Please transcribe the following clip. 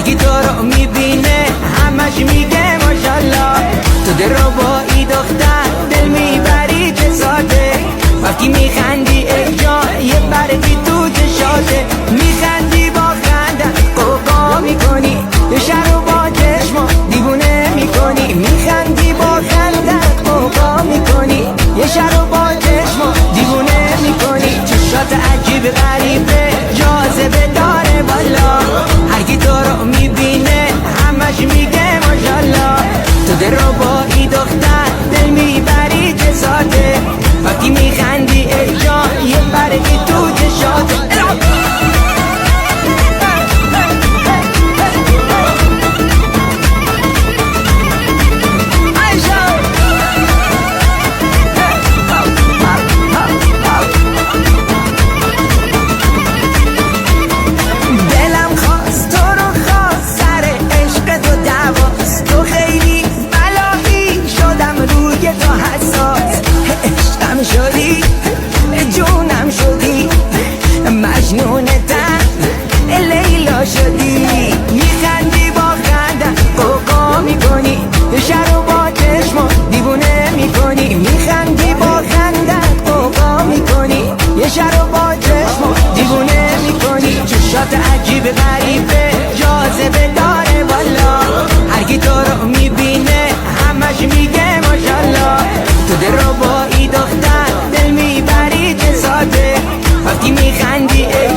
هرکی تو رو میبینه همش میگه ماشالله. تو دل رو با ای دختر دل میبری چه ساده، وقتی میخندی ای جان یه برگی تو چشاته. میخندی با خندن قوقا میکنی، یه شهر رو با چشما دیوونه میکنی. میخندی با خندن قوقا میکنی، یه شهر رو با چشما دیوونه میکنی. چشات عجیب غریبه جاذبه داره والا، هرکی تو رو میبینه همش میگه ماشالله. تو دل رو با ای دختر دل میبری چه ساده، وقتی میخندی ای جان یه برگی تو چشاته. مجنونتم لیلا شدی، میخندی با خندن قوقا میکنی، یه شهر رو با چشما دیوونه میکنی. میخندی با خندن قوقا میکنی، یه شهر رو با چشما دیوونه میکنی. چشات عجیب غریبه جاذبه داره والا، هرکی تو رو میبینه همش میگه ماشالله. تو دل رو با ای دختر دل میبری چه ساده، وقتی میخندی ای